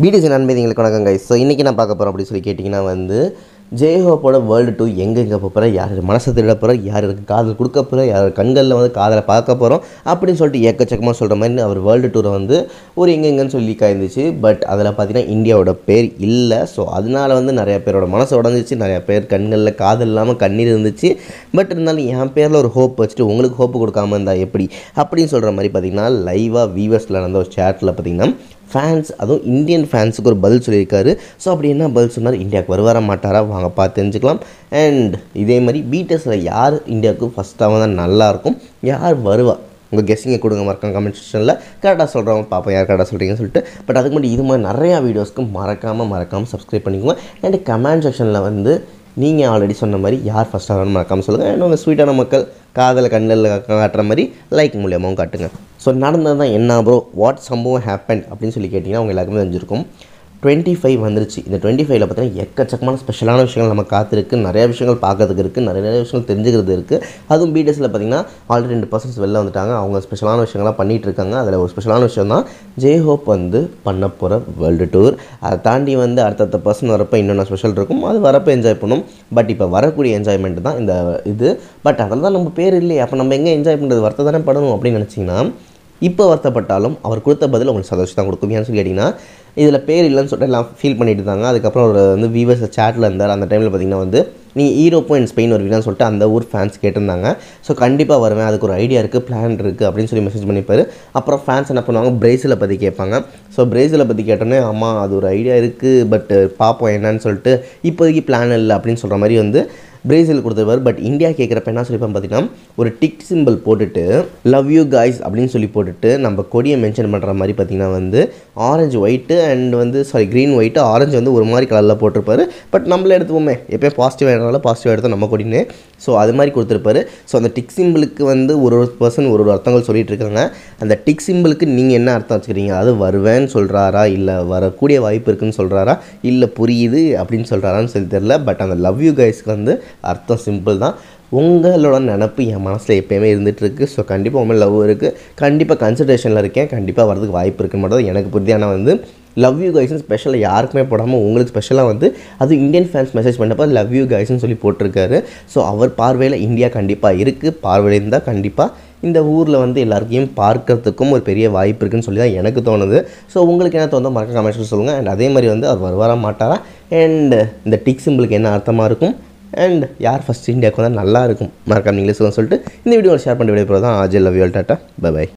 BDC நண்பதிங்களுக்கு வணக்கம் guys. So இன்றைக்கி நான் பார்க்க போகிறோம் அப்படின்னு சொல்லி கேட்டிங்கன்னா வந்து ஜெய்ஹோப்போட வேர்ல்டு 2 எங்கெங்கே போகிற, யார் மனசை திருட போகிற, யார் காதல் கொடுக்க போகிற, யார் கண்களில் வந்து காதலை பார்க்க போகிறோம் அப்படின்னு சொல்லிட்டு ஏக்கச்சக்கமாக சொல்கிற மாதிரி அவர் வேர்ல்டு டூரை வந்து ஒரு எங்கெங்கன்னு சொல்லி காய்ந்துச்சு. பட் அதில் பார்த்தீங்கன்னா இந்தியாவோட பேர் இல்லை. ஸோ அதனால வந்து நிறையா பேரோட மனசை உடஞ்சிச்சு, நிறையா பேர் கண்களில் காதல் இல்லாமல் கண்ணீர் இருந்துச்சு. பட் இருந்தாலும் என் பேரில் ஒரு ஹோப் வச்சுட்டு உங்களுக்கு ஹோப்பு கொடுக்காம இருந்தால் எப்படி அப்படின்னு சொல்கிற மாதிரி பார்த்தீங்கன்னா லைவாக வீவர்ஸில் நடந்த ஒரு சேட்டில் பார்த்தீங்கன்னா ஃபேன்ஸ், அதுவும் இந்தியன் ஃபேன்ஸுக்கு ஒரு பதில் சொல்லியிருக்காரு. ஸோ அப்படி என்ன பதில் சொன்னார், இந்தியாவுக்கு வருவார மாட்டாரா, வாங்க பார்த்து தெரிஞ்சுக்கலாம். அண்ட் இதே மாதிரி பிடிஎஸில் யார் இந்தியாவுக்கு ஃபஸ்ட்டாக தான் நல்லாயிருக்கும், யார் வருவா, உங்கள் கெஸ்ஸிங்கை கொடுங்க மறக்காம கமெண்ட் செக்ஷனில். கரெக்டாக சொல்கிறவங்க பார்ப்போம் யார் கரெக்டாக சொல்கிறீங்கன்னு சொல்லிட்டு. பட் அதுக்கு முன்னாடி இது மாதிரி நிறையா வீடியோஸ்க்கு மறக்காமல் சப்ஸ்கிரைப் பண்ணிக்கோங்க. அண்ட் கமெண்ட் செக்ஷனில் வந்து நீங்கள் ஆல்ரெடி சொன்ன மாதிரி யார் ஃபஸ்ட்டாக வரணும் மறக்காமல் சொல்லுங்கள். அண்ட் உங்கள் ஸ்வீட்டான மக்கள் காதலை கண்ணில் காட்டுற மாதிரி லைக் மூலியமாகவும் காட்டுங்க. ஸோ நடந்தது தான் என்ன ப்ரோ, வாட் சம்பவம் ஹேப்பன் அப்படின்னு சொல்லி கேட்டிங்கன்னா அவங்க எல்லாருக்குமே தெரிஞ்சிருக்கும். 25 வந்துருச்சு. இந்த 25ல் பார்த்தீங்கன்னா எக்கச்சக்கமான ஸ்பெஷலான விஷயங்கள் நம்ம காத்திருக்கு, நிறையா விஷயங்கள் பார்க்கறதுக்கு இருக்குது, நிறைய விஷயங்கள் தெரிஞ்சுக்கிறது இருக்குது. அதுவும் பிடிஎஸில் பார்த்தீங்கன்னா ஆல்ரெடி 2 பர்சன்ஸ் வெளில வந்துட்டாங்க. அவங்க ஸ்பெஷலான விஷயங்கள்லாம் பண்ணிகிட்டு இருக்காங்க. அதில் ஒரு ஸ்பெஷலான விஷயம் தான் ஜெய்ஹோப் வந்து பண்ண போகிற வேர்ல்டு டூர். அதை தாண்டி வந்து அடுத்தடுத்த பர்சன் வரப்போ இன்னொன்று ஸ்பெஷல் இருக்கும், அது வரப்போ என்ஜாய் பண்ணும். பட் இப்போ வரக்கூடிய என்ஜாய்மெண்ட் தான் இந்த இது. பட் அதில் தான் நம்ம பேர் இல்லையே, அப்போ நம்ம எங்கே என்ஜாய் பண்ணுறது, வருத்த தானே படணும் அப்படின்னு நினச்சிங்கன்னா இப்போ வருத்தப்பட்டாலும் அவர் கொடுத்த பதில் உங்களுக்கு சந்தோஷம் தான் கொடுக்கும். ஏன்னு சொல்லி கேட்டிங்கன்னா இதில் பேர் இல்லைன்னு சொல்லிட்டு எல்லாம் ஃபீல் பண்ணிட்டு இருந்தாங்க. அதுக்கப்புறம் அவர் வந்து வீவர்ஸ் சேட்டில் இருந்தார். அந்த டைமில் பார்த்திங்கன்னா வந்து நீங்கள் ஈரோப்போ அண்ட் ஸ்பெயின் வருவீங்கன்னு சொல்லிட்டு அந்த ஊர் ஃபேன்ஸ் கேட்டிருந்தாங்க. ஸோ கண்டிப்பாக வருவேன், அதுக்கு ஒரு ஐடியா இருக்குது, பிளான் இருக்குது அப்படின்னு சொல்லி மெசேஜ் பண்ணிப்பார். அப்புறம் ஃபேன்ஸ் என்ன பண்ணுவாங்க, பிரேசிலை பற்றி கேட்பாங்க. ஸோ பிரேசிலை பற்றி கேட்டோன்னே ஆமாம் அது ஒரு ஐடியா இருக்குது, பட் பார்ப்போம் என்னன்னு சொல்லிட்டு இப்போதைக்கு பிளான் இல்லை அப்படின்னு சொல்கிற மாதிரி வந்து பிரேசில் கொடுத்துருவார். பட் இந்தியா கேட்குறப்ப என்ன சொல்லிப்பான்னு பார்த்தீங்கன்னா ஒரு டிக் சிம்பிள் போட்டுட்டு லவ் யூ காய்ஸ் அப்படின்னு சொல்லி போட்டுட்டு நம்ம கொடியை மென்ஷன் பண்ணுற மாதிரி பார்த்தீங்கன்னா வந்து ஆரஞ்சு ஒயிட்டு அண்ட் வந்து க்ரீன் ஒயிட்டு ஆரஞ்சு வந்து ஒரு மாதிரி கலரில் போட்டிருப்பாரு. பட் நம்மளே எடுத்துவோமே, எப்போயும் பாசிட்டிவாக எடுத்தாலும் பாசிட்டிவாக எடுத்தால் நம்ம கொடினே. ஸோ அது மாதிரி கொடுத்துருப்பாரு. ஸோ அந்த டிக் சிம்பிளுக்கு வந்து ஒரு பர்சன் ஒரு அர்த்தங்கள் சொல்லிட்டு இருக்காங்க. அந்த டிக் சிம்பிளுக்கு நீங்கள் என்ன அர்த்தம் வச்சுக்கிறீங்க, அது வருவேன்னு சொல்கிறாரா, இல்லை வரக்கூடிய வாய்ப்பு இருக்குன்னு சொல்கிறாரா, இல்லை புரியுது அப்படின்னு சொல்கிறாரான்னு சொல்லி தெரில. பட் அந்த லவ் யூ கைஸ்க்கு வந்து அர்த்தம் சிம்பிள் தான், உங்களோட நினப்பு என் மனசில் எப்போயுமே இருந்துகிட்ருக்கு. ஸோ கண்டிப்பாக உண்மையில் லவ் இருக்குது, கண்டிப்பாக கன்சிடரேஷனில் இருக்கேன், கண்டிப்பாக வரதுக்கு வாய்ப்பு இருக்குன்னு மட்டும் எனக்கு புரியுது. ஆனால் வந்து லவ் யூ கைஸ்னு ஸ்பெஷலாக யாருக்குமே போடாமல் உங்களுக்கு ஸ்பெஷலாக வந்து அது இந்தியன் ஃபேன்ஸ் மெசேஜ் பண்ணப்போ லவ் யூ கைஸ்னு சொல்லி போட்டிருக்காரு. ஸோ அவர் பார்வையில் இந்தியா கண்டிப்பாக இருக்குது, பார்வையில் இருந்தால் கண்டிப்பாக இந்த ஊரில் வந்து எல்லாருக்கையும் பார்க்கறதுக்கும் ஒரு பெரிய வாய்ப்பு இருக்குன்னு சொல்லி தான் எனக்கு தோணுது. ஸோ உங்களுக்கு என்ன தோணுதோ மறக்க கமெண்ட்ஸில் சொல்லுங்கள். அண்ட் அதே மாதிரி வந்து அவர் வருவாரா மாட்டாரா, அண்ட் இந்த டிக் சிம்பிளுக்கு என்ன அர்த்தமாக இருக்கும், அண்ட் யார் ஃபஸ்ட் இந்தியாவுக்கு வந்தால் நல்லாயிருக்கும் மறக்காம நீங்களே சொல்லிட்டு இந்த வீடியோவில் ஷேர் பண்ணி விடைபெறுவது தான். ஆஜே love you all, tata, bye by.